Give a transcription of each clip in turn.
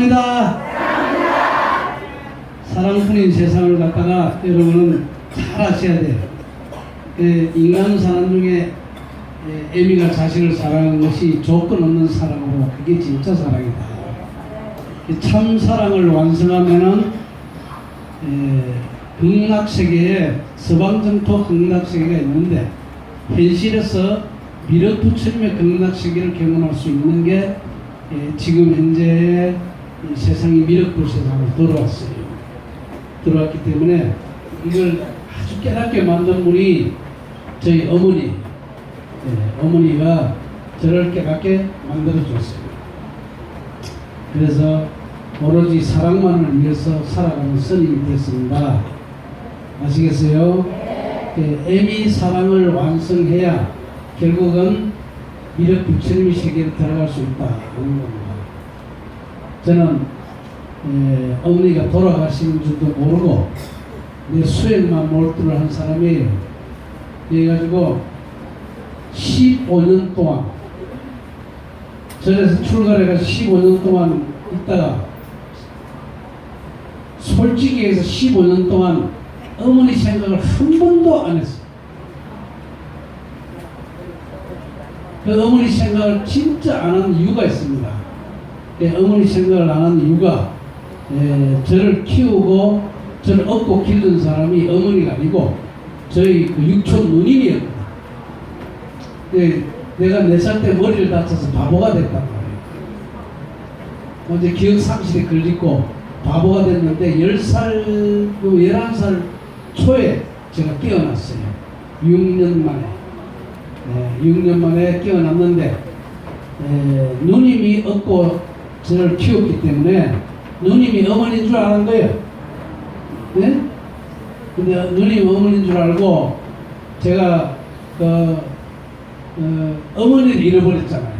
사랑합니다. 사랑꾼인 세상을 갖다가 여러분은 잘 아셔야 돼요. 인간 사람 중에 애미가 자식을 사랑하는 것이 조건 없는 사랑으로 그게 진짜 사랑이다. 참 사랑을 완성하면은 극락세계에 서방정토 극락세계가 있는데 현실에서 밀어붙임의 극락세계를 경험할 수 있는 게 지금 현재 세상이 미륵불 세상으로 들어왔기 때문에 이걸 아주 깨닫게 만든 분이 저희 어머니가 저를 깨닫게 만들어줬어요. 그래서 오로지 사랑만을 위해서 살아가는 선임이 됐습니다. 아시겠어요? 애미 사랑을 완성해야 결국은 미륵 부처님의 세계에 들어갈 수 있다 하는 겁니다. 저는 어머니가 돌아가시는 줄도 모르고 내 수행만 몰두를 한 사람이에요. 그래가지고 15년 동안 절에서 출가해가지고 15년 동안 있다가 솔직히 해서 15년 동안 어머니 생각을 한 번도 안 했어요. 그 어머니 생각을 진짜 안 하는 이유가 있습니다. 어머니 생각을 안 하는 이유가 저를 키우고 저를 업고 기른 사람이 어머니가 아니고 저희 그 육촌 누님이었거든. 내가 4살 때 머리를 다쳐서 바보가 됐단 말이에요. 어제 기억 상실에 걸리고 바보가 됐는데 10살, 11살 초에 제가 깨어났어요. 6년 만에. 6년 만에 깨어났는데 누님이 업고 저를 키웠기 때문에 누님이 어머니인 줄 아는 거예요. 네? 근데 누님이 어머니인 줄 알고 제가 어머니를 잃어버렸잖아요.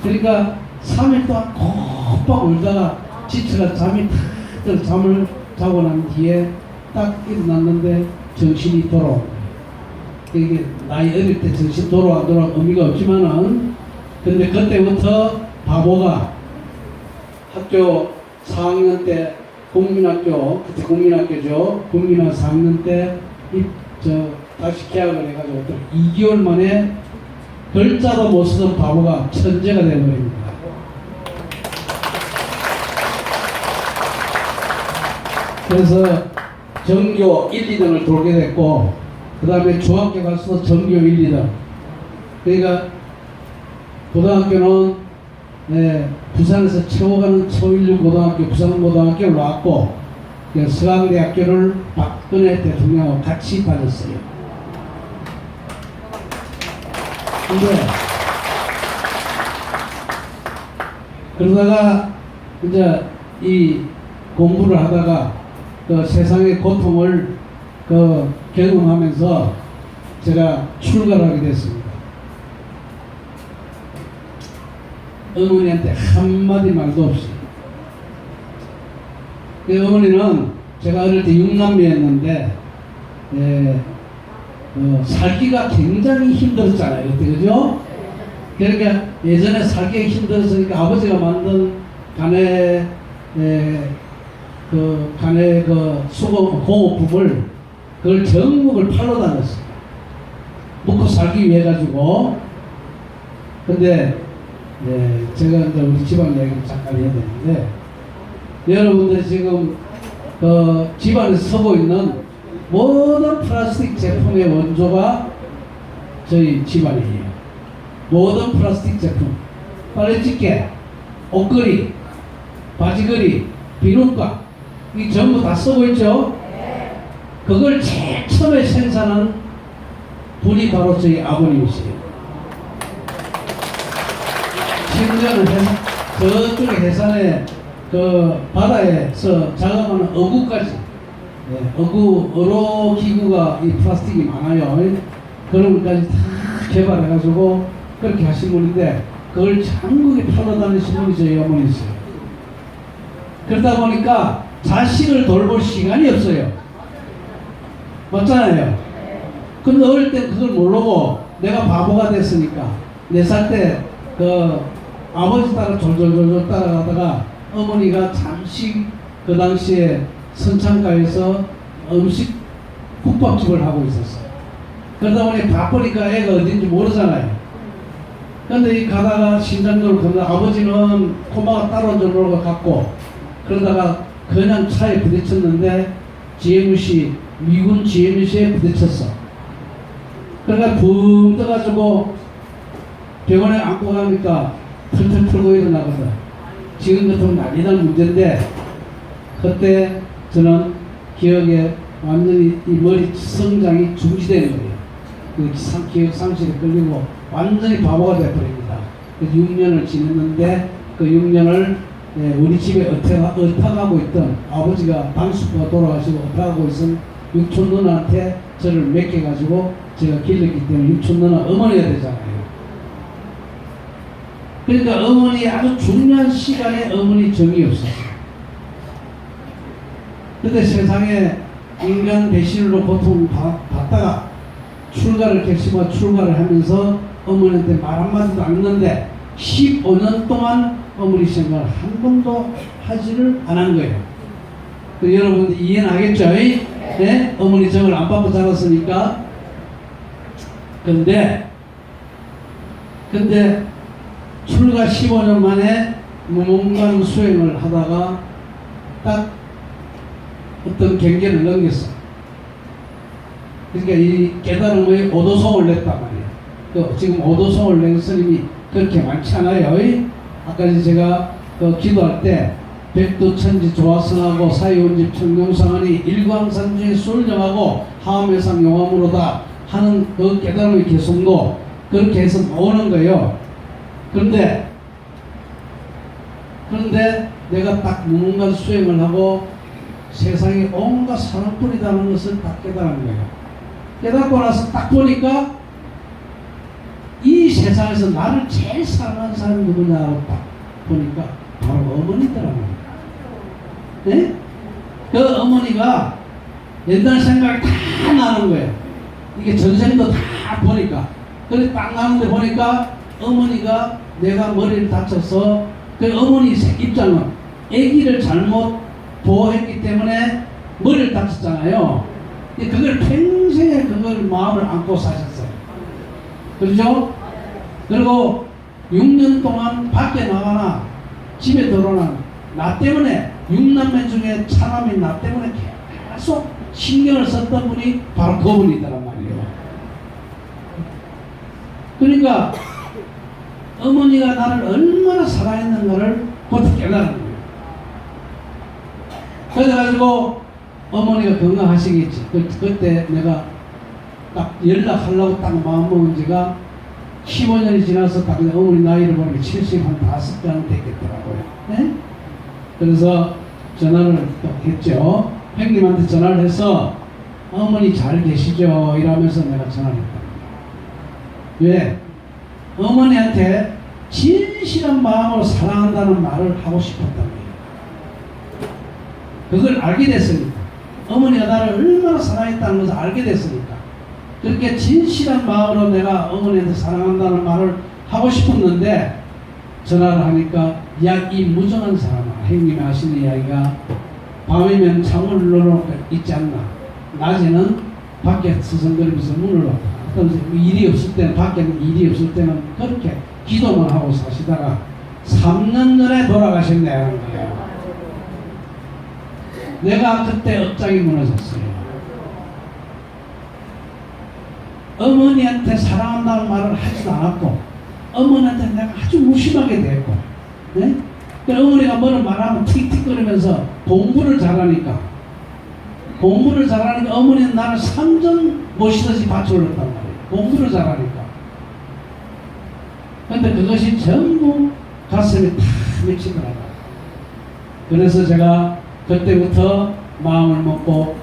그러니까 3일 동안 콕박 울다가 지쳐가 잠을 자고 난 뒤에 딱 일어났는데 정신이 돌아온 거예요. 이게 나이 어릴 때 정신 돌아와 의미가 없지만은 근데 그때부터 바보가 학교 4학년 때 국민학교, 그때 국민학교죠. 국민학교 4학년 때 다시 개학을 해가지고 2개월 만에 글자도 못 쓰던 바보가 천재가 되어버립니다. 그래서 전교 1, 2등을 돌게 됐고 그 다음에 중학교 가서 전교 1, 2등. 그러니까 고등학교는 부산에서 채워가는 초일류 고등학교, 부산고등학교를 왔고 서강대학교를 박근혜 대통령하고 같이 다녔어요. 근데 그러다가 이제 이 공부를 하다가 그 세상의 고통을 경험하면서 제가 출가를 하게 됐습니다. 어머니한테 한마디 말도 없이. 그 어머니는 제가 어릴 때 6남매였는데 살기가 굉장히 힘들었잖아요. 그때 그죠? 그러니까 예전에 살기가 힘들었으니까 아버지가 만든 간의 수거 공업품을 그걸 전국을 팔러 다녔어요. 먹고 살기 위해 가지고. 근데 제가 이제 우리 집안 얘기를 잠깐 해야 되는데 여러분들 지금 집안에서 서고 있는 모든 플라스틱 제품의 원조가 저희 집안이에요. 모든 플라스틱 제품, 빨래집게, 옷걸이, 바지걸이, 비눗가 이 전부 다 쓰고 있죠. 그걸 제일 처음에 생산한 분이 바로 저희 아버님이세요. 심지어는 저쪽에 해산에 바다에서 작업하는 어구까지 어로 기구가 이 플라스틱이 많아요. 그런 것까지 다 개발해가지고 그렇게 하신 분인데 그걸 전국에 팔러 다니신 분이 저희 어머니세요. 그러다 보니까 자식을 돌볼 시간이 없어요. 맞잖아요. 근데 어릴 때 그걸 모르고 내가 바보가 됐으니까 4살 때 아버지 따라 졸졸졸 따라가다가 어머니가 잠시 그 당시에 선창가에서 음식 국밥집을 하고 있었어요. 그러다 보니 바쁘니까 애가 어딘지 모르잖아요. 근데 이 가다가 신장로를 건너 아버지는 코마가 따로 저러고 갔고 그러다가 그냥 차에 부딪혔는데 GMC 미군 GMC에 부딪혔어. 그러니까 붕 떠가지고 병원에 안고 가니까 털털 털고 일어나거든. 지금 같으면 난리 날 문제인데 그때 저는 기억에 완전히 이 머리 성장이 중지되는 거예요. 그 기억 상실에 걸리고 완전히 바보가 되어버립니다. 그래서 6년을 지냈는데 그 6년을 우리 집에 어탁하고 있던 아버지가 방수부가 돌아가시고 어탁하고 있던 육촌 누나한테 저를 맡겨가지고 제가 길렀기 때문에 육촌 누나 어머니가 되잖아요. 그러니까 어머니 아주 중요한 시간에 어머니 정이 없었어요. 그때 세상에 인간 배신으로 고통받다가 출가를 결심하고 출가를 하면서 어머니한테 말 한마디도 안 했는데 15년 동안 어머니 생각을 한 번도 하지를 않은 거예요. 여러분들 이해는 하겠죠? 네? 어머니 정을 안 받고 자랐으니까. 근데 출가 15년 만에 무문관 수행을 하다가 딱 어떤 경계를 넘겼어. 그러니까 이 깨달음의 오도송을 냈단 말이에요. 지금 오도송을 낸 스님이 그렇게 많지 않아요. 아까 제가 기도할 때 백두천지 조화성하고 사이온집 청룡상하니 일광산중에 술정하고 하암회상 용암으로다 하는 그 깨달음의 개성도 그렇게 해서 나오는 거예요. 그런데 내가 딱 무문관 수행을 하고 세상에 온갖 사랑뿐이라는 것을 딱 깨달은 거예요. 깨닫고 나서 딱 보니까 이 세상에서 나를 제일 사랑하는 사람이 누구냐고 딱 보니까 바로 어머니더라고요. 네? 그 어머니가 옛날 생각이 다 나는 거예요. 이게 전생도 다 보니까. 그래서 딱 나는데 보니까 어머니가 내가 머리를 다쳐서 그 어머니 입장은 아기를 잘못 보호했기 때문에 머리를 다쳤잖아요. 그걸 평생에 그걸 마음을 안고 사셨어요. 그렇죠? 그리고 6년 동안 밖에 나가나 집에 들어오나 나 때문에 6남매 중에 차남인 나 때문에 계속 신경을 썼던 분이 바로 그분이더란 말이에요. 그러니까 어머니가 나를 얼마나 사랑했는가를 그것도 깨달은 거예요. 그래가지고 어머니가 건강하시겠지. 그때 내가 딱 연락하려고 딱 마음먹은 지가 15년이 지나서 딱 어머니 나이를 보니까 75장 됐겠더라고요. 네? 그래서 전화를 또 했죠. 형님한테 전화를 해서 어머니 잘 계시죠? 이러면서 내가 전화를 했다. 왜? 어머니한테 진실한 마음으로 사랑한다는 말을 하고 싶었단 말이에요. 그걸 알게 됐으니까. 어머니가 나를 얼마나 사랑했다는 것을 알게 됐으니까. 그렇게 진실한 마음으로 내가 어머니한테 사랑한다는 말을 하고 싶었는데 전화를 하니까 야, 이 무정한 사람아, 형님이 하시는 이야기가 밤이면 창문을 열어놓고 있지 않나, 낮에는 밖에 서성거리면서 문을 놓고 일이 없을 때는, 밖에는 일이 없을 때는 그렇게 기도만 하고 사시다가 3년 전에 돌아가셨네 하는 거예요. 내가 그때 억장이 무너졌어요. 어머니한테 사랑한다는 말을 하지도 않았고 어머니한테 내가 아주 무심하게 대했고, 네? 어머니가 뭐를 말하면 틱틱거리면서 공부를 잘하니까 어머니는 나를 삼전 모시듯이 받쳐올렸단 말이에요. 공부를 잘하니까. 근데 그것이 전부 가슴에 탁 맺히더라고요. 그래서 제가 그때부터 마음을 먹고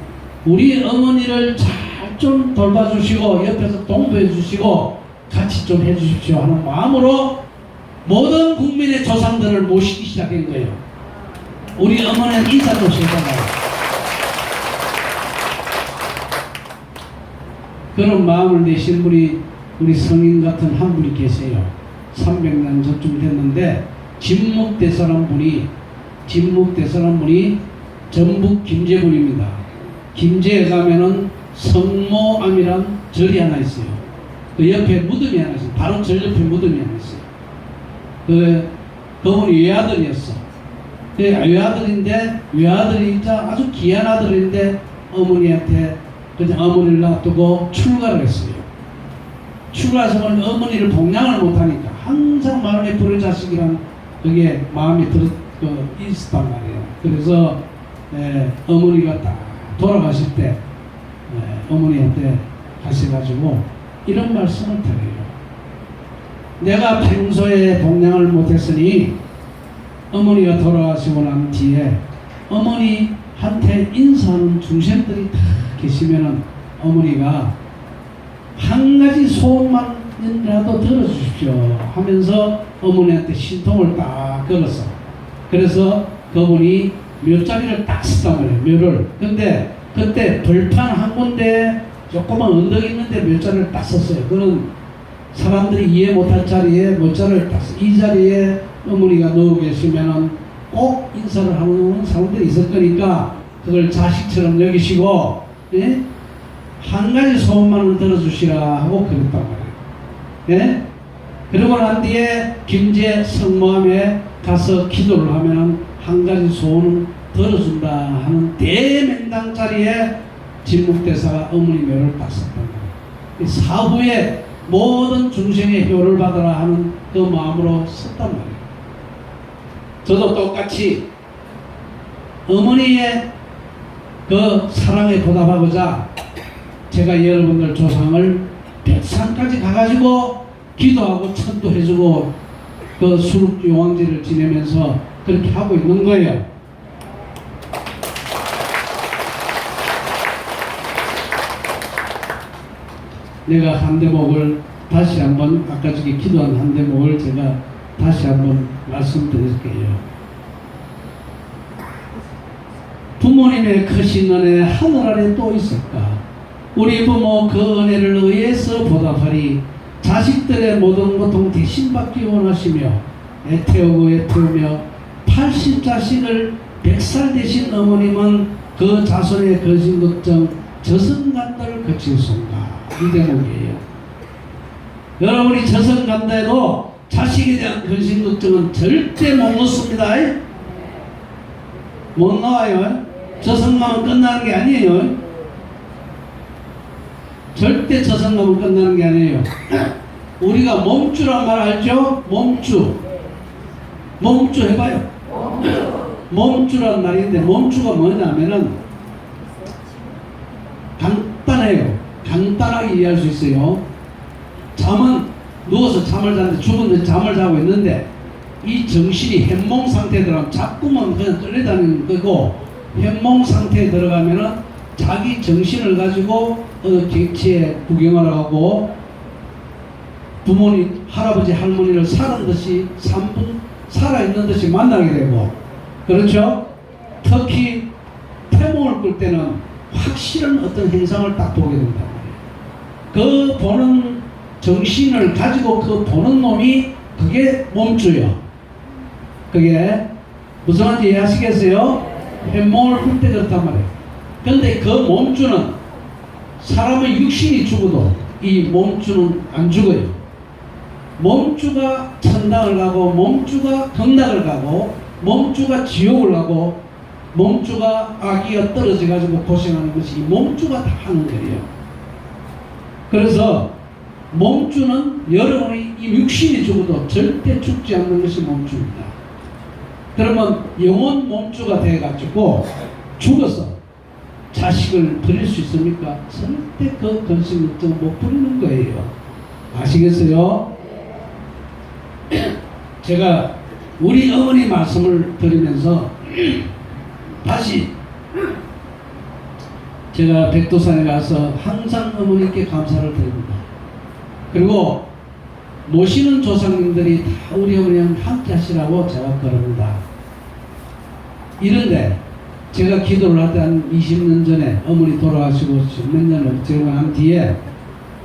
우리 어머니를 잘 좀 돌봐주시고 옆에서 동조해 주시고 같이 좀 해주십시오 하는 마음으로 모든 국민의 조상들을 모시기 시작한 거예요. 우리 어머니는 인사도 하셨잖아요. 그런 마음을 내신 분이 우리 성인 같은 한 분이 계세요. 300년 전쯤 됐는데 진목대사라는 분이 진묵대사라는 분이 전북 김제군입니다. 김제에 가면은 성모암이란 절이 하나 있어요. 그 옆에 무덤이 하나 있어요. 바로 절 옆에 무덤이 하나 있어요. 그분이 외아들이었어. 외아들이 아주 귀한 아들인데 어머니한테 그냥 어머니를 놔두고 출가를 했어요. 출가해서 어머니를 봉양을 못하니까 항상 마음에 불의 자식이란 그게 마음에 있었단 말이에요. 그래서 어머니가 딱 돌아가실 때 어머니한테 가셔가지고 이런 말씀을 드려요. 내가 평소에 봉양을 못했으니 어머니가 돌아가시고 난 뒤에 어머니한테 인사하는 중생들이 다 계시면은 어머니가 한 가지 소원만이라도 들어주십시오 하면서 어머니한테 신통을 딱 걸었어. 그래서 그분이 묘자리를 딱 썼단 말이에요. 묘를. 근데 그때 벌판 한 군데 조그만 언덕 있는데 묘자리를 딱 썼어요. 그는 사람들이 이해 못할 자리에 묘자리를 딱 써. 이 자리에 어머니가 누워 계시면은 꼭 인사를 하는 사람들이 있을 거니까 그걸 자식처럼 여기시고, 예? 한 가지 소원만을 들어주시라 하고 그랬단 말이에요. 예? 그러고 난 뒤에 김제 성모함에 가서 기도를 하면은 한 가지 소원을 들어준다 하는 대맹당 자리에 진묵대사가 어머니 묘를 딱 썼단 말이에요. 사후에 모든 중생의 효를 받아라 하는 그 마음으로 썼단 말이에요. 저도 똑같이 어머니의 그 사랑에 보답하고자 제가 여러분들 조상을 백산까지 가가지고 기도하고 천도해주고 그 수룩 용왕제를 지내면서 그렇게 하고 있는 거예요. 내가 한 대목을 다시 한번 아까 저기 기도한 한 대목을 제가 다시 한번 말씀드릴게요. 부모님의 크신 은혜 하늘 아래 또 있을까? 우리 부모 그 은혜를 의해서 보답하리. 자식들의 모든 고통 대신받기 원하시며 애태우며 80자식을 100살 되신 어머님은 그 자손의 거신 걱정 저승간다를 거치셨습니다. 이 대목이에요. 여러분이 저승간다 해도 자식에 대한 근심 걱정은 절대 못 놓습니다. 못 나와요. 저승가면 끝나는 게 아니에요. 절대 저승가면 끝나는 게 아니에요. 우리가 몸주란 말 알죠? 몸주 해봐요. 몸주란 말인데 몸주가 뭐냐면은 간단해요. 간단하게 이해할 수 있어요. 잠은 누워서 잠을 자는데 죽은데 잠을 자고 있는데 이 정신이 현몽 상태에 들어가면 자꾸만 그냥 끌려다니는 거고, 현몽 상태에 들어가면은 자기 정신을 가지고 객지에 구경을 하고 부모님, 할아버지, 할머니를 사는 듯이 3분 살아있는 듯이 만나게 되고, 그렇죠? 특히 태몽을 꿀 때는 확실한 어떤 행상을 딱 보게 된단 말이에요. 그 보는 정신을 가지고 그 보는 놈이 그게 몸주요. 그게 무슨 말인지 이해하시겠어요? 현몽을 꿀 때 그렇단 말이에요. 근데 그 몸주는 사람의 육신이 죽어도 이 몸주는 안 죽어요. 몸주가 천당을 가고 몸주가 극락을 가고 몸주가 지옥을 가고 몸주가 아기가 떨어져 가지고 고생하는 것이 이 몸주가 다 하는 거예요. 그래서 몸주는 여러분이 이 육신이 죽어도 절대 죽지 않는 것이 몸주입니다. 그러면 영혼 몸주가 돼가지고 죽어서 자식을 버릴 수 있습니까? 절대 그 근심 걱정 못 버리는 거예요. 아시겠어요? 제가 우리 어머니 말씀을 드리면서 다시 제가 백두산에 가서 항상 어머니께 감사를 드립니다. 그리고 모시는 조상님들이 다 우리 어머니랑 함께 하시라고 제가 그럽니다. 이런데 제가 기도를 할 때 한 20년 전에 어머니 돌아가시고 몇 년을 제가 한 뒤에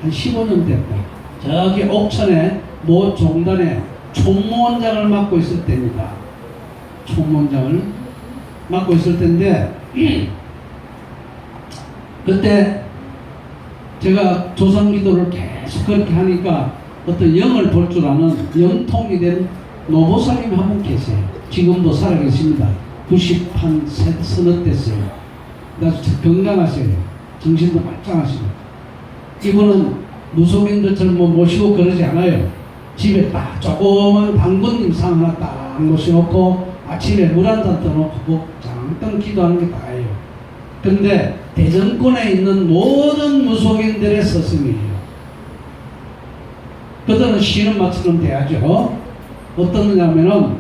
한 15년 됐다. 저기 옥천에 모 종단에 총무원장을 맡고 있을 때입니다. 총무원장을 맡고 있을 때인데 그때 제가 조상기도를 계속 그렇게 하니까 어떤 영을 볼 줄 아는 영통이 된 노보살님이 한 분 계세요. 지금도 살아계십니다. 90한 서너 됐어요. 아주 건강하세요. 정신도 말짱하시고. 이분은 무속인들처럼 뭐 모시고 그러지 않아요. 집에 딱 조그만 당근님 상 하나 딱 모셔놓고 아침에 물 한 잔 떠놓고 잠깐 기도하는 게 다예요. 근데 대전권에 있는 모든 무속인들의 스승이에요. 그들은 쉬는 마처럼 돼야죠. 어떤 거냐면은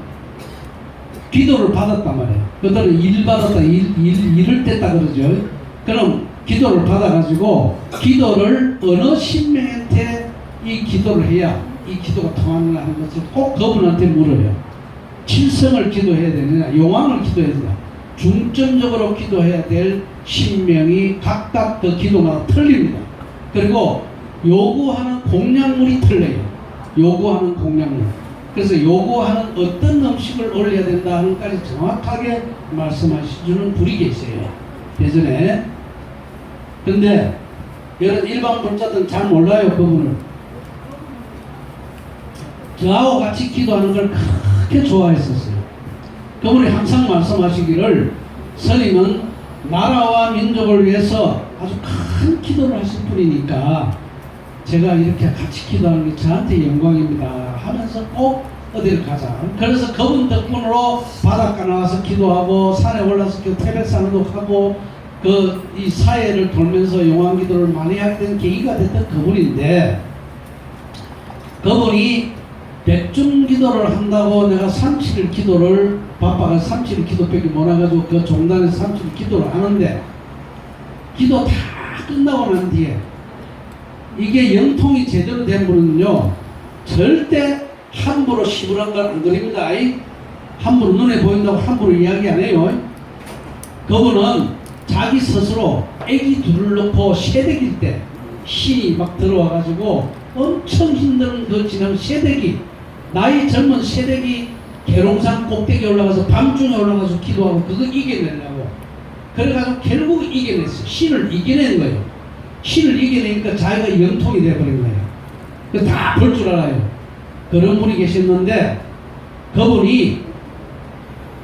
기도를 받았단 말이에요. 그들은 일 받았다, 일을 뗐다 그러죠. 그럼 기도를 받아가지고 기도를 어느 신명한테 이 기도를 해야 이 기도가 통하느냐 하는 것을 꼭 그분한테 물어요. 칠성을 기도해야 되느냐, 용왕을 기도해야 되느냐, 중점적으로 기도해야 될 신명이 각각 그 기도마다 틀립니다. 그리고 요구하는 공약물이 틀려요. 요구하는 공약물. 그래서 요구하는 어떤 음식을 올려야 된다 하는 것까지 정확하게 말씀하시는 분이 계세요. 예전에. 근데 여러 일반 불자들은 잘 몰라요, 그분을. 저하고 같이 기도하는 걸 그렇게 좋아했었어요. 그분이 항상 말씀하시기를 스님은 나라와 민족을 위해서 아주 큰 기도를 하실 분이니까 제가 이렇게 같이 기도하는 게 저한테 영광입니다 하면서 꼭 어디를 가자. 그래서 그분 덕분으로 바닷가 나와서 기도하고 산에 올라서 태백산도 하고 이 사회를 돌면서 용왕기도를 많이 했던 계기가 됐던 그분인데, 그분이 백중기도를 한다고 내가 37일 기도를 바빠가 37일 기도밖에 못 해가지고 그 종단에서 37일 기도를 하는데, 기도 다 끝나고 난 뒤에 이게 영통이 제대로 된 분은요 절대 함부로 시부란 걸 안 그립니다. 함부로 눈에 보인다고 함부로 이야기 안 해요. 그분은 자기 스스로 애기 둘을 놓고 새댁일 때 신이 막 들어와가지고 엄청 힘든 그 지난 새댁이, 나이 젊은 새댁이 계룡산 꼭대기에 올라가서 밤중에 올라가서 기도하고 그거 이겨내려고 그래가지고 결국 이겨냈어요. 신을 이겨낸 거예요. 신을 이겨내니까 자기가 영통이 되어버린 거예요. 다 볼 줄 알아요. 그런 분이 계셨는데 그분이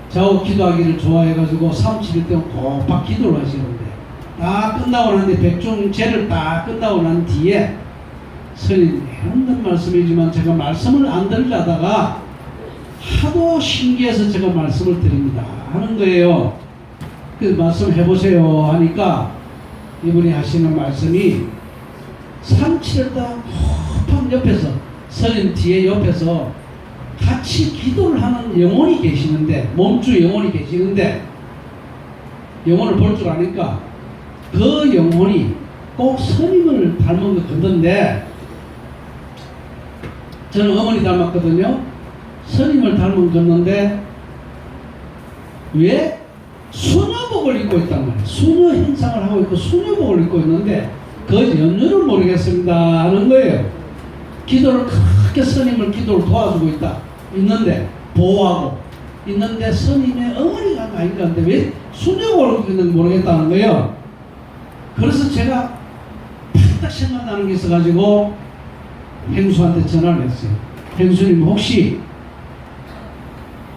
저하고 기도하기를 좋아해가지고 37일 동안 고박 기도를 하시는데, 다 끝나고 난 뒤에 백중제를 다 끝나고 난 뒤에 스님 힘든 말씀이지만 제가 말씀을 안 들으려다가 하도 신기해서 제가 말씀을 드립니다 하는 거예요. 그 말씀 해보세요 하니까 이분이 하시는 말씀이 37일 동안 호흡한 옆에서 스님 뒤에 옆에서 같이 기도를 하는 영혼이 계시는데, 몸주 영혼이 계시는데, 영혼을 볼 줄 아니까 그 영혼이 꼭 스님을 닮은 것 같던데, 저는 어머니 닮았거든요. 스님을 닮은 걷는데 왜 수녀복을 입고 있단 말이에요. 수녀 행상을 하고 있고 수녀복을 입고 있는데 그 연유를 모르겠습니다 하는 거예요. 기도를 크게 스님을 기도를 도와주고 있는데 보호하고 있는데 스님의 어머니가 아닌가 하는데 왜 수녀복을 입고 있는지 모르겠다는 거예요. 그래서 제가 딱 생각나는 게 있어가지고 행수한테 전화를 했어요. 행수님 혹시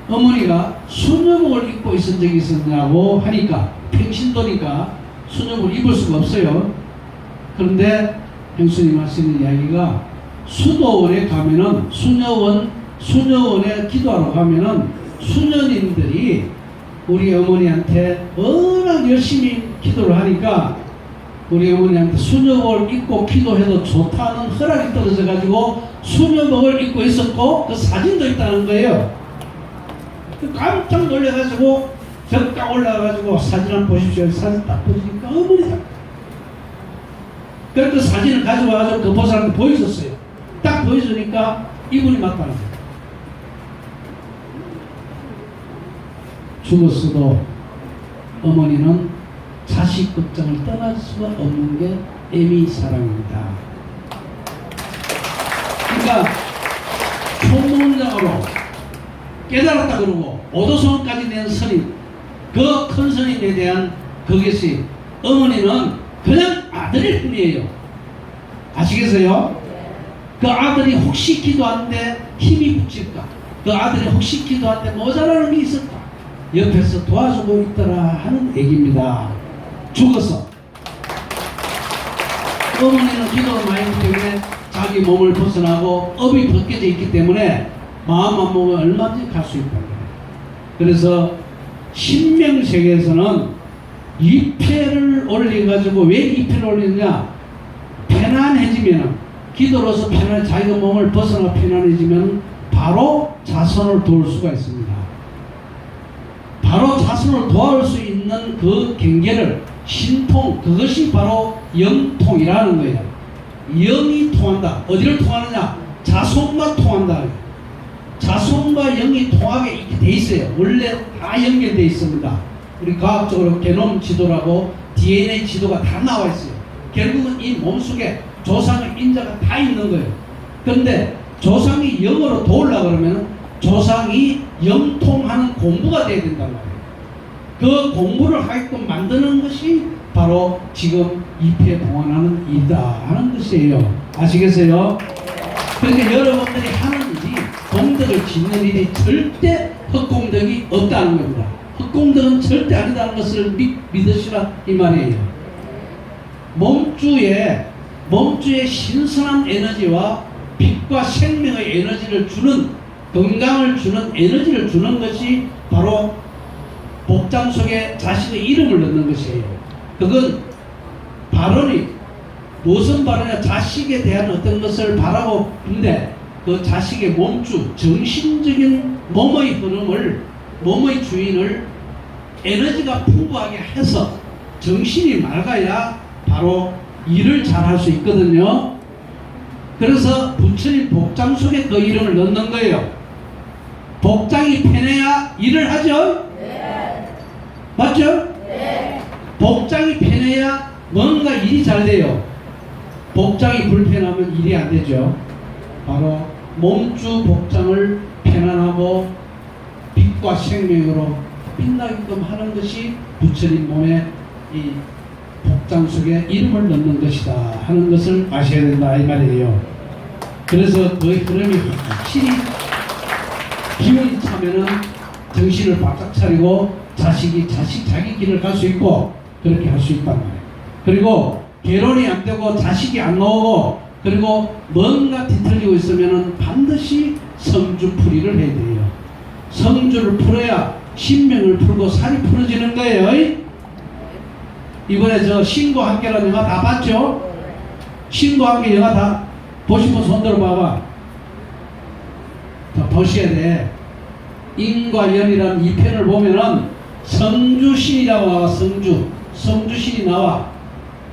어머니가 수녀복을 입고 있은 적이 있었냐고 하니까 평신도니까 수녀복을 입을 수가 없어요. 그런데 행수님 하시는 이야기가 수도원에 가면은 수녀원에 기도하러 가면은 수녀님들이 우리 어머니한테 워낙 열심히 기도를 하니까 우리 어머니한테 수녀복을 입고 기도해도 좋다는 허락이 떨어져 가지고 수녀복을 입고 있었고 그 사진도 있다는 거예요. 깜짝 놀래가지고 벽 올라가가지고 사진 한번 보십시오. 사진 딱 보니까 어머니다. 그래서 그 사진을 가져와가지고 그 보살한테 보여줬어요. 딱 보여주니까 이분이 맞다는 거예요. 죽었어도 어머니는 자식 걱정을 떠날 수가 없는 게 애미 사랑입니다. 그러니까 총무원장으로 깨달았다 그러고 오도성까지 낸 스님, 그 큰 스님에 대한 그것이 어머니는 그냥 아들일 뿐이에요. 아시겠어요? 그 아들이 혹시 기도하는데 힘이 붙일까? 그 아들이 혹시 기도하는데 모자라는 게 있을까? 옆에서 도와주고 있더라 하는 얘기입니다. 죽어서 어머니는 기도가 많이 했기 때문에 자기 몸을 벗어나고 업이 벗겨져 있기 때문에 마음만 먹으면 얼마든지 갈 수 있다. 그래서 신명세계에서는 2패를 올려가지고 왜 2패를 올리느냐? 편안해지면, 기도로서 자기가 몸을 벗어나 편안해지면 바로 자손을 도울 수가 있습니다. 바로 자손을 도울 수 있는 그 경계를 신통, 그것이 바로 영통이라는 거예요. 영이 통한다. 어디를 통하느냐? 자손과 통한다. 자손과 영이 통하게 이렇게 돼 있어요. 원래 다 연결돼 있습니다. 우리 과학적으로 게놈 지도라고 DNA 지도가 다 나와 있어요. 결국은 이 몸속에 조상의 인자가 다 있는 거예요. 그런데 조상이 영으로 도우려고 그러면 조상이 영통하는 공부가 돼야 된단 말이에요. 그 공부를 하게끔 만드는 것이 바로 지금 입회 봉헌하는 일이다 하는 것이에요. 아시겠어요? 그러니까 여러분들이 하는 일이 공덕을 짓는 일이 절대 헛공덕이 없다는 겁니다. 헛공덕은 절대 아니다는 것을 믿으시라 이 말이에요. 몸주에 신선한 에너지와 빛과 생명의 에너지를 주는, 건강을 주는 에너지를 주는 것이 바로 복장 속에 자신의 이름을 넣는 것이에요. 그건 발언이 무슨 발언이냐? 자식에 대한 어떤 것을 바라고 있는데 그 자식의 몸주, 정신적인 몸의 흐름을, 몸의 주인을 에너지가 풍부하게 해서 정신이 맑아야 바로 일을 잘할 수 있거든요. 그래서 부처님 복장 속에 그 이름을 넣는 거예요. 복장이 편해야 일을 하죠? 네. 맞죠? 네. 복장이 편해야 뭔가 일이 잘 돼요. 복장이 불편하면 일이 안 되죠. 바로 몸주 복장을 편안하고 빛과 생명으로 빛나게끔 하는 것이 부처님 몸에 이 복장 속에 이름을 넣는 것이다 하는 것을 아셔야 된다 이 말이에요. 그래서 그 흐름이 확실히 기운이 차면은 정신을 바짝 차리고 자기 길을 갈 수 있고 그렇게 할 수 있단 말이에요. 그리고 결혼이 안 되고 자식이 안 나오고 그리고 뭔가 뒤틀리고 있으면은 반드시 성주풀이를 해야 돼요. 성주를 풀어야 신명을 풀고 살이 풀어지는 거예요. 이번에 저 신고한계라는 영화 다 봤죠? 신고한계 영화 다 보신 분 손 들어봐봐. 더 보셔야 돼. 인과 연이라는 이 편을 보면은 성주신이라고 나와. 성주신이 나와.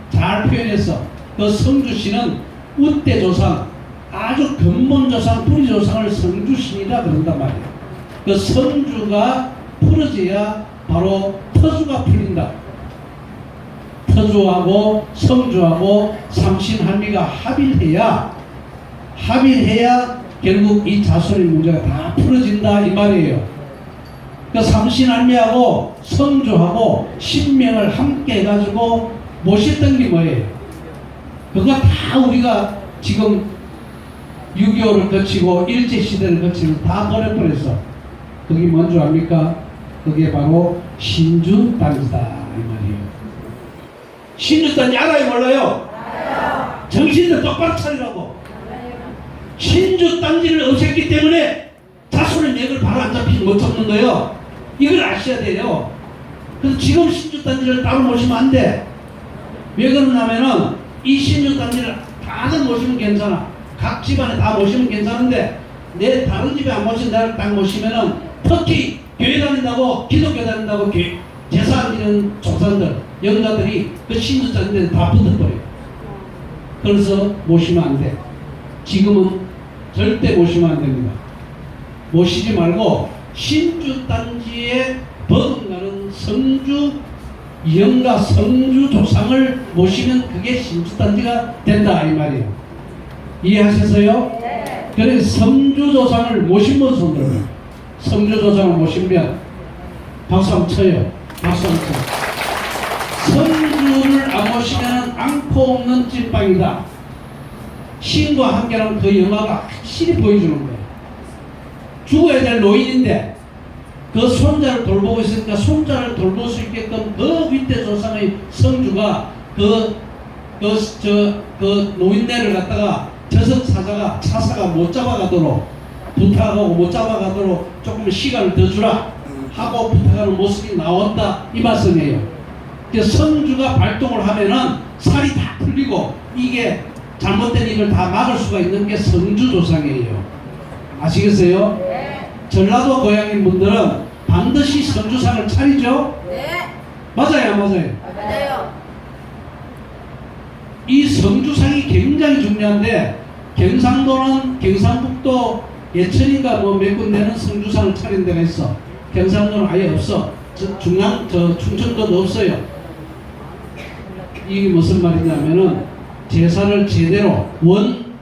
잘 표현했어. 그 성주신은 우대조상, 아주 근본조상, 뿌리조상을 성주신이라 그런단 말이에요. 그 성주가 풀어져야 바로 터주가 풀린다. 터주하고 성주하고 삼신한미가 합일해야 결국 이 자손의 문제가 다 풀어진다 이 말이에요. 그 삼신한미하고 성주하고 신명을 함께 해가지고 모셨던 게 뭐예요? 그거 다 우리가 지금 6.25를 거치고 일제시대를 거치고 다 버려버렸어. 그게 뭔지 압니까? 그게 바로 신주단지다 이 말이에요. 신주단지 알아요 몰라요? 알아요. 정신을 똑바로 차리라고. 신주단지를 없앴기 때문에 자손의 맥을 바로 안 잡히지 못 잡는 거예요. 이걸 아셔야 돼요. 그래서 지금 신주단지를 따로 모시면 안 돼. 왜 그러냐면은 이 신주단지를 다들 모시면 괜찮아. 각 집안에 다 모시면 괜찮은데 내 다른 집에 안 모시면 나를 딱 모시면은 특히 교회 다닌다고 기독교 다닌다고 제사 드리는 조상들 영가들이 그 신주단지에 다 붙어버려요. 그래서 모시면 안 돼. 지금은 절대 모시면 안 됩니다. 모시지 말고 신주단지에 버금가는 성주 영가 성주 조상을 모시면 그게 신주단지가 된다 이 말이에요. 이해하셨어요? 네. 그래서 성주 조상을 모신 분 손들어요. 성주 조상을 모시면 박수 한번 쳐요. 박수 한번 쳐. 성주를 안 모시면 앙코 없는 찐빵이다. 신과 함께라는 그 영화가 확실히 보여주는 거예요. 죽어야 될 노인인데 그 손자를 돌보고 있으니까 손자를 돌볼 수 있게끔 그 윗대 조상의 성주가 그 노인네를 갖다가 저승사자가 차사가 못 잡아가도록 부탁하고 못 잡아가도록 조금 시간을 더 주라 하고 부탁하는 모습이 나왔다 이 말씀이에요. 성주가 발동을 하면은 살이 다 풀리고 이게 잘못된 일을 다 막을 수가 있는 게 성주 조상이에요. 아시겠어요? 네. 전라도 고향인 분들은 반드시 성주상을 차리죠? 네. 맞아요, 안 맞아요? 맞아요. 이 성주상이 굉장히 중요한데 경상도는 경상북도 예천인가 뭐 몇 군데는 성주상을 차린 데가 있어. 경상도는 아예 없어. 충청도도 없어요. 이게 무슨 말이냐면은 제사를 제대로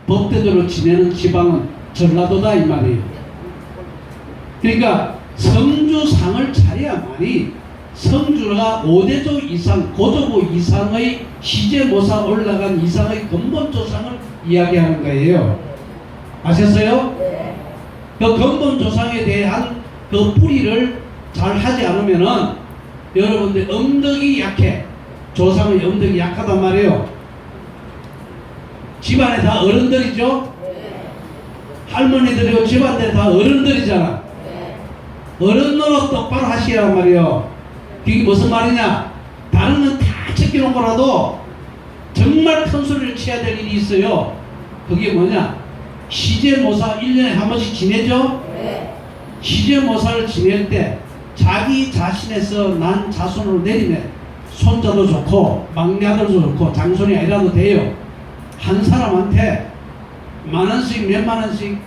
법대로 지내는 지방은 전라도다 이 말이에요. 그러니까 성주상을 차려야만이 성주가 5대조 이상, 고조부 이상의 시제모사 올라간 이상의 근본조상을 이야기하는 거예요. 아셨어요? 네. 그 근본조상에 대한 그 뿌리를 잘 하지 않으면은 여러분들 엄덕이 약해. 조상의 엄덕이 약하단 말이에요. 집안에 다 어른들이죠? 네. 할머니들이고 집안들 다 어른들이잖아. 네. 어른 노릇 똑바로 하시란 말이에요. 그게 무슨 말이냐? 다른 건 다 챙겨놓은 거라도 정말 큰 소리를 쳐야 될 일이 있어요. 그게 뭐냐? 시제모사 1년에 한 번씩 지내죠? 네. 시제모사를 지낼 때 자기 자신에서 난 자손으로 내리네. 손자도 좋고 막내 아들도 좋고 장손이 아니라도 돼요. 한 사람한테 만 원씩 몇만 원씩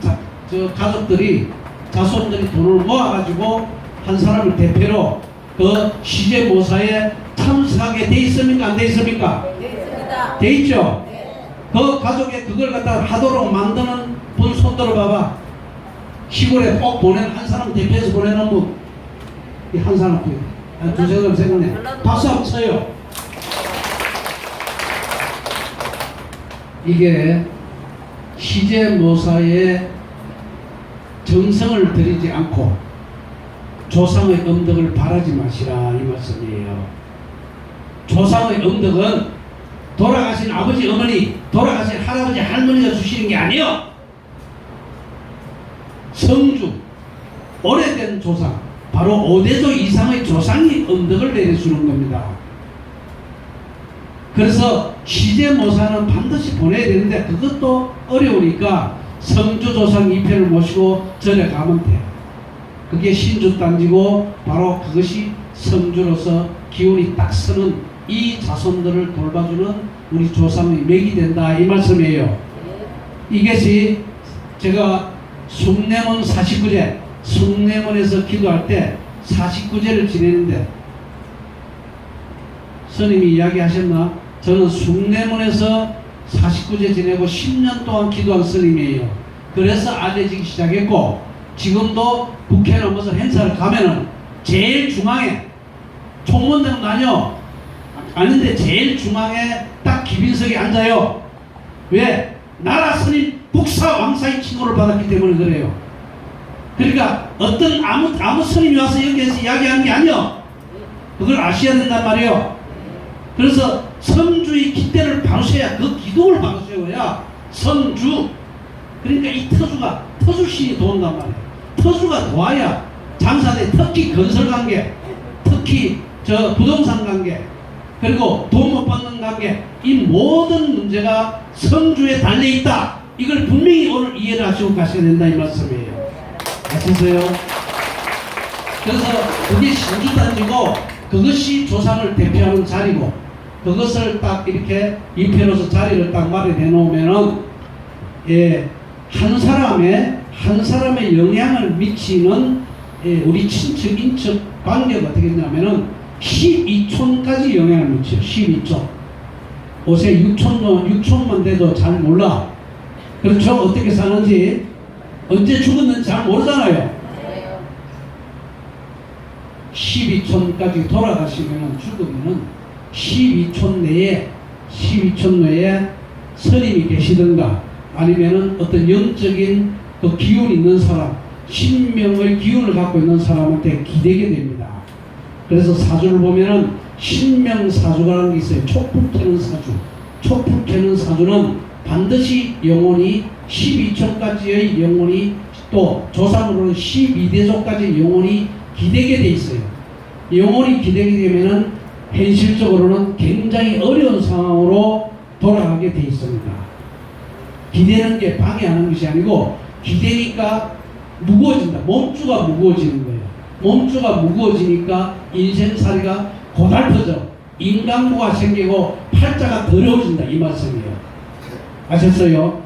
가족들이 자손들이 돈을 모아가지고 한 사람을 대표로 그 시제모사에 참석하게 돼 있습니까? 안 돼 있습니까? 네. 있습니다. 돼 있죠? 네. 그 가족에 그걸 갖다가 하도록 만드는 분 손 들어봐봐. 시골에 꼭 한 사람 대표해서 보내는 분. 이 한 사람 두세 사람 생각내. 박수 한번 쳐요. 이게 시제모사의 정성을 들이지 않고 조상의 음덕을 바라지 마시라 이 말씀이에요. 조상의 음덕은 돌아가신 아버지 어머니, 돌아가신 할아버지 할머니가 주시는 게 아니에요. 성주, 오래된 조상, 바로 5대조 이상의 조상이 음덕을 내려주는 겁니다. 그래서 시제모사는 반드시 보내야 되는데 그것도 어려우니까 성주조상 2편을 모시고 절에 가면 돼요. 그게 신주단지고 바로 그것이 성주로서 기운이 딱 서는 이 자손들을 돌봐주는 우리 조상의 맥이 된다 이 말씀이에요. 이것이 제가 숭례문 49제 숭례문에서 기도할 때 49제를 지내는데 스님이 이야기하셨나? 저는 숭례문에서 49제 지내고 10년 동안 기도한 스님이에요. 그래서 알려지기 시작했고 지금도 국회나 무슨 행사를 가면은 제일 중앙에 총무대는 아닌데 제일 중앙에 딱 기빈석이 앉아요. 왜? 나라 스님 국사 왕사의 칭호를 받았기 때문에 그래요. 그러니까 어떤 아무 스님이 와서 여기에서 이야기하는 게 아니요. 그걸 아셔야 된단 말이에요. 그래서 성주의 기대를 바로 세워야 그 기도를 바로 세워야 성주. 그러니까 이 터주신이 도운단 말이에요. 터주가 도와야 장사대 특히 건설관계, 특히 부동산 관계, 그리고 돈 못 받는 관계, 이 모든 문제가 성주에 달려있다. 이걸 분명히 오늘 이해를 하시고 가셔야 된다 이 말씀이에요. 아시세요? 그래서 그게 신주단지고 그것이 조상을 대표하는 자리고 그것을 딱 이렇게 입회로서 자리를 딱 마련해 놓으면은 한 사람의 영향을 미치는 우리 친척 인척 관계가 어떻게 되냐면은 12촌까지 영향을 미쳐요. 12촌. 옷에 6촌만 돼도 잘 몰라. 그렇죠? 어떻게 사는지 언제 죽었는지 잘 모르잖아요. 12촌까지 돌아가시면 죽으면은 12촌 내에 스님이 계시든가 아니면은 어떤 영적인 그 기운이 있는 사람, 신명의 기운을 갖고 있는 사람한테 기대게 됩니다. 그래서 사주를 보면은 신명사주라는 게 있어요. 촛불 켜는 사주. 촛불 켜는 사주는 반드시 영혼이 12촌까지의 영혼이 또 조상으로는 12대조까지 영혼이 기대게 돼 있어요. 영혼이 기대게 되면은 현실적으로는 굉장히 어려운 상황으로 돌아가게 돼 있습니다. 기대는 게 방해하는 것이 아니고 기대니까 무거워진다. 몸주가 무거워지는 거예요. 몸주가 무거워지니까 인생살이가 고달퍼져 인간부가 생기고 팔자가 더러워진다 이 말씀이에요. 아셨어요?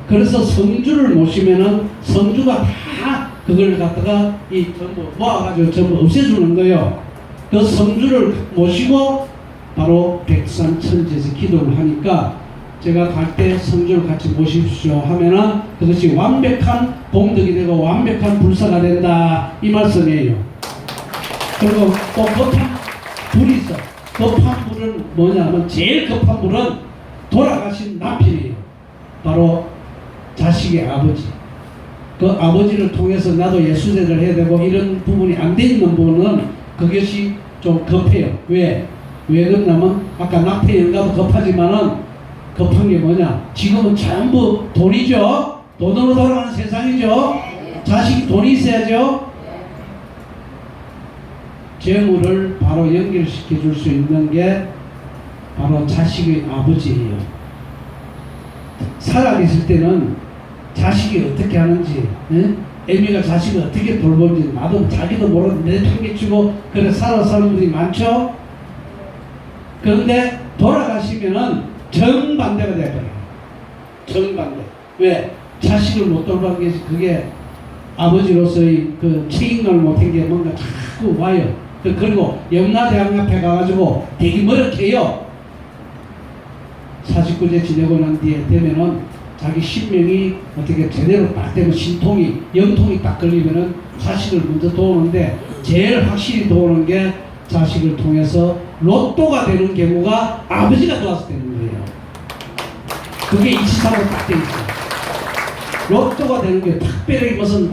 그래서 성주를 모시면은 성주가 다 그걸 갖다가 이 전부 모아가지고 전부 없애주는 거예요. 그 성주를 모시고 바로 백삼천지에서 기도를 하니까 제가 갈 때 성주를 같이 모십시오 하면은 그것이 완벽한 공덕이 되고 완벽한 불사가 된다 이 말씀이에요. 그리고 또 급한 불이 있어. 급한 불은 뭐냐면 제일 급한 불은 돌아가신 남편이에요. 바로 자식의 아버지. 그 아버지를 통해서 나도 예수제를 해야 되고 이런 부분이 안 돼 있는 부분은 그것이 좀 급해요. 왜 그러냐면 아까 낙태 연가도 급하지만은 급한 게 뭐냐? 지금은 전부 돈이죠. 돈으로 돌아가는 세상이죠. 자식이 돈이 있어야죠. 재물을 바로 연결시켜 줄 수 있는 게 바로 자식의 아버지예요. 살아계실 때는 자식이 어떻게 하는지, 애미가 자식을 어떻게 돌보는지 나도 자기도 모르는데 내팽개치고 그래 사는 사람들이 많죠. 그런데 돌아가시면은 정반대가 돼버려요. 정반대. 왜? 자식을 못 돌보는 게 그게 아버지로서의 그 책임감을 못한 게 뭔가 자꾸 와요. 그리고 염라대왕 앞에 가가지고 되게 머쓱해요. 49제 지내고 난 뒤에 되면은 자기 신명이 어떻게 제대로 딱 되면 신통이 영통이 딱 걸리면은 자식을 먼저 도우는데 제일 확실히 도우는 게 자식을 통해서 로또가 되는 경우가 아버지가 도와서 되는 거예요. 그게 이치상으로 딱 돼 있어요. 로또가 되는 게 특별히 무슨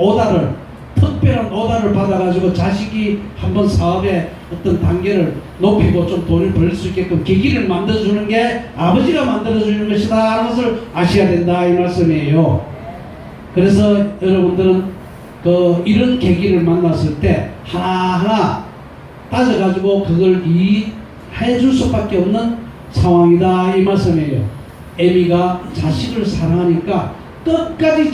특별한 오다를 받아가지고 자식이 한번 사업의 어떤 단계를 높이고 좀 돈을 벌 수 있게끔 계기를 만들어주는 게 아버지가 만들어주는 것이다 하는 것을 아셔야 된다 이 말씀이에요. 그래서 여러분들은 이런 계기를 만났을 때 하나하나 따져가지고 그걸 이해줄 수밖에 없는 상황이다 이 말씀이에요. 애미가 자식을 사랑하니까 끝까지